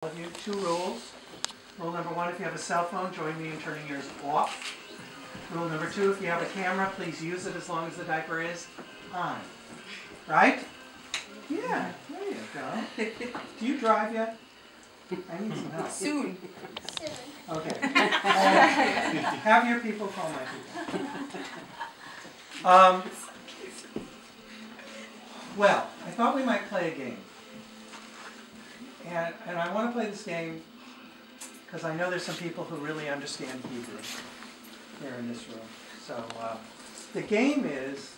Of you, 2 rules. Rule number 1, if you have a cell phone, join me in turning yours off. Rule number 2, if you have a camera, please use it as long as the diaper is on. Right? Yeah, there you go. Do you drive yet? I need some help. Soon. Okay. Have your people call my people. Well, I thought we might play a game. And I want to play this game because I know there's some people who really understand Hebrew here in this room. So the game is,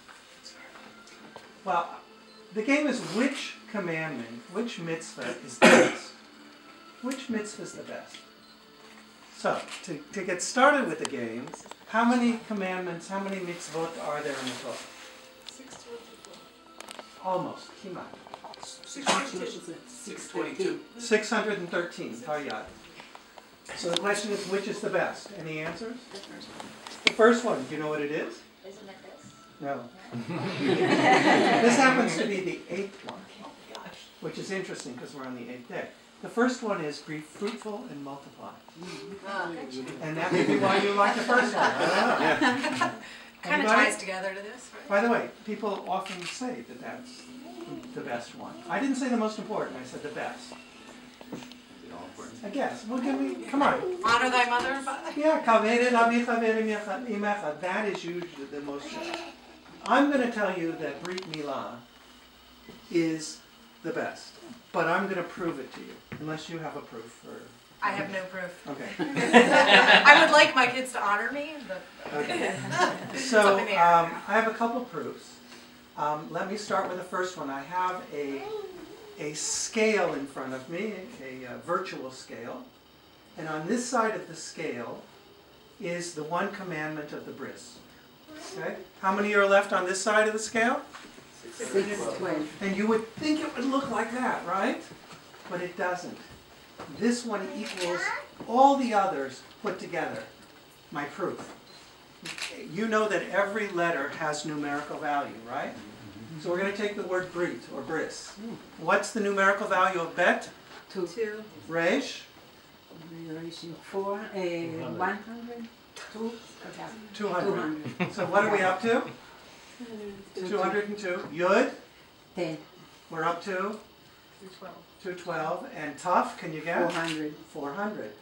which commandment, which mitzvah is the best? Which mitzvah is the best? So, to get started with the game, how many commandments, how many mitzvot are there in the Torah? 624. Almost. Kimat. 622. 613. Taryad. So the question is, which is the best? Any answers? The first one. Do you know what it is? Isn't it this? No. This happens to be the 8th one, which is interesting because we're on the 8th day. The first one is be fruitful and multiply. And that may be why you like the first one. I don't know. Kind of ties together to this, right? By the way, people often say that that's the best one. I didn't say the most important, I said the best. I guess. Well, come on. Honor thy mother and father. Yeah, kaved avicha ve'em imecha. That is usually the most. I'm going to tell you that Brit Milah is the best, but I'm going to prove it to you, unless you have a proof. I have no proof. Okay. I would like my kids to honor me, but Okay. So I have a couple proofs. Let me start with the first one. I have a scale in front of me, a virtual scale. And on this side of the scale is the one commandment of the bris. Okay? How many are left on this side of the scale? 612. And you would think it would look like that, right? But it doesn't. This one equals all the others put together. My proof. You know that every letter has numerical value, right? So we're going to take the word brit, or bris. What's the numerical value of bet? 2. Reish? 4. 100. 200. So what are we up to? 202. Yud? 10. We're up to? 212. 212. And Taf, can you guess? 400. 400.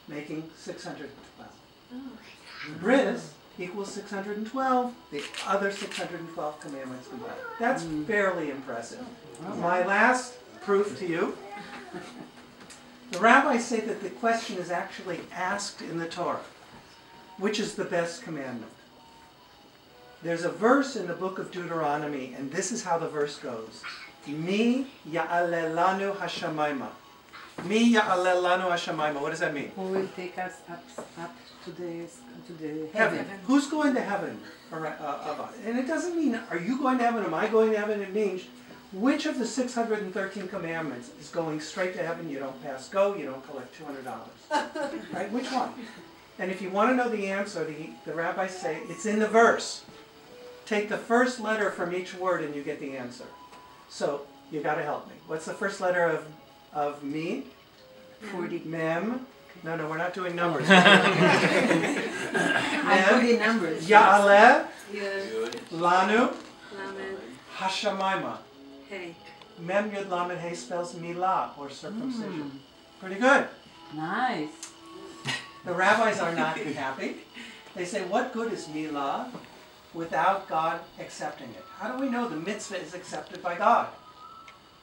Making 612. Bris equals 612. The other 612 commandments combined. That's fairly impressive. My last proof to you. The rabbis say that the question is actually asked in the Torah. Which is the best commandment? There's a verse in the book of Deuteronomy, and this is how the verse goes. Mi ya'alelanu hashamayma. Mi ya'alelanu hashamayma. What does that mean? Who will take us up to the Heaven. Who's going to heaven? And it doesn't mean, are you going to heaven? Am I going to heaven? It means, which of the 613 commandments is going straight to heaven? You don't pass go, you don't collect $200. Right? Which one? And if you want to know the answer, the rabbis say, it's in the verse. Take the first letter from each word and you get the answer. So, you got to help me. What's the first letter of me? 40. Mem. No, we're not doing numbers. I'm doing numbers. Ya'aleh. Yud. Lanu. Lamed. Hashamayma. Hey. Mem Yud Lamed Hey spells milah, or circumcision. Pretty good. Nice. The rabbis are not happy. They say, what good is milah without God accepting it? How do we know the mitzvah is accepted by God?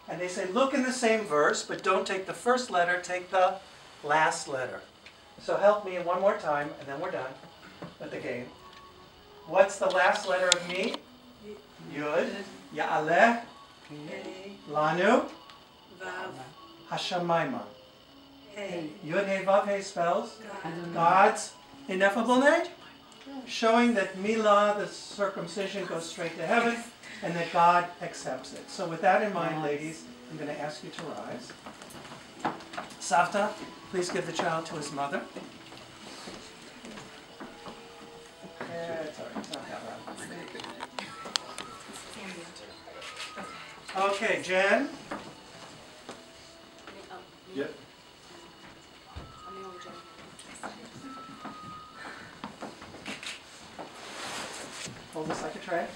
And they say, look in the same verse, but don't take the first letter, take the last letter. So help me one more time, and then we're done with the game. What's the last letter of me? Yud. Ya'aleh. Hey. Lanu. Vav. Hashamayma. Hey. Yud Hey Vav Hey spells I don't know. God's ineffable name, showing that milah, the circumcision, goes straight to heaven, and that God accepts it. So with that in mind, ladies, I'm going to ask you to rise. Savta, please give the child to his mother. It's all right, it's not that loud. Okay, Jen. Yep. hold this like a tray.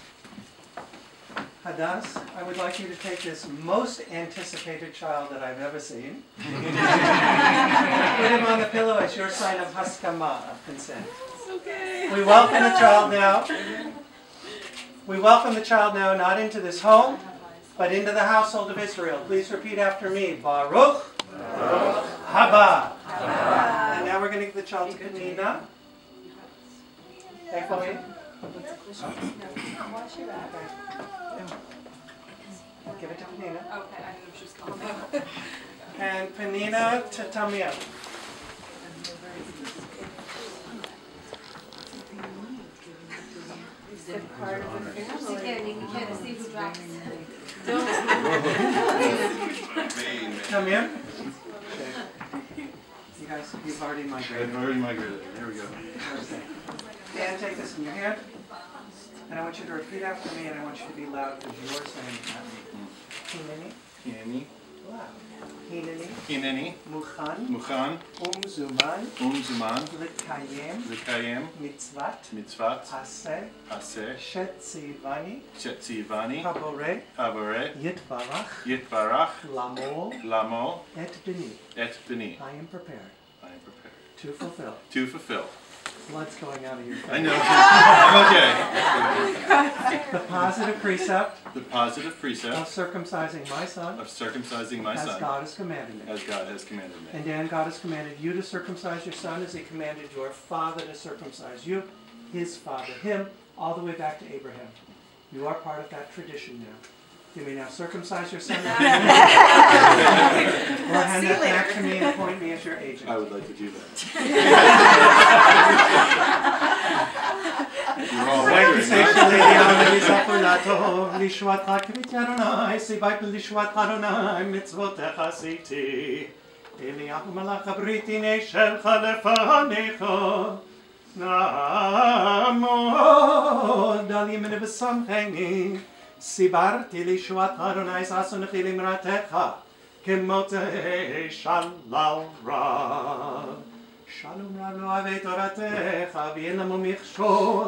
Hadass, I would like you to take this most anticipated child that I've ever seen. Put him on the pillow as your sign of haskama, of consent. Okay. We welcome the child now. We welcome the child now not into this home, but into the household of Israel. Please repeat after me. Baruch haba. And now we're going to give the child to Penina. Hey, Chloe. Give it to Penina. Okay, I knew she was coming. And Penina to Tamia. You can't see who drops. Tamia. You guys, you've already migrated. I've already migrated. There we go. Dan, take this in your hand. And I want you to repeat after me, and I want you to be loud because you're saying it, not me. Hineni. Hineni. Loud. Hineni. Hineni. Mukhan. Mukhan. Umzuman. Umzuman. L'kayem. L'kayem. Mitzvat. Mitzvat. Aseh. Aseh. Shetzivani. Shetzivani. Habore. Habore. Yitvarach. Yitvarach. Lamol. Lamo. Et bini. Et bini. I am prepared I am prepared to fulfill. to fulfill. Blood's going out of your face. I know. I'm okay. The positive precept The positive of precept circumcising my son of circumcising my as son God has commanded me. as God has commanded me. And Dan, God has commanded you to circumcise your son as he commanded your father to circumcise you, his father, him, all the way back to Abraham. You are part of that tradition now. You may now circumcise your son or hand that back to me and appoint me as your agent. I would like to do that. You're all wondering, סיברתי לישועת אדוני ששון נכי למרתך כמותי שלל רב שלום רב לא אוהב תורתך ואין למו מכשול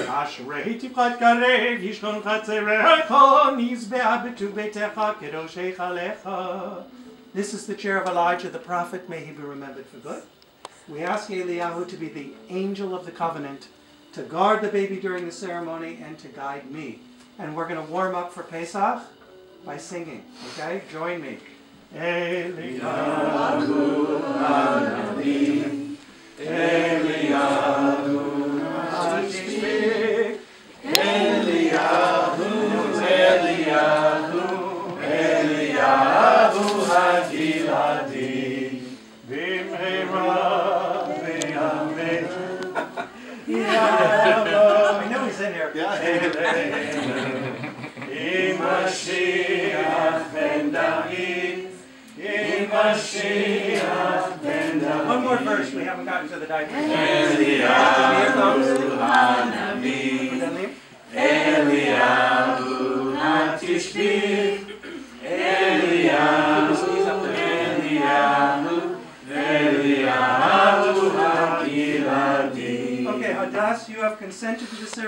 אשרי תפחד קרב ישכון חצרך נזבח בטוב ביתך קדוש היכלך. This is the chair of Elijah the prophet. May he be remembered for good. We ask Eliyahu to be the angel of the covenant, to guard the baby during the ceremony and to guide me. And we're going to warm up for Pesach by singing, okay? Join me. Eliyahu Hanavi, Eliyahu Hashmik, Eliyahu, Eliyahu, Eliyahu Hagiladi, Bimheira, I know he's in here. One more verse. We haven't gotten to the diagram. Eliyahu Hanavi, Eliyahu Hatishbi, Eliyahu, Eliyahu Hagiladi. Okay, Hadass, you have consented to the ceremony.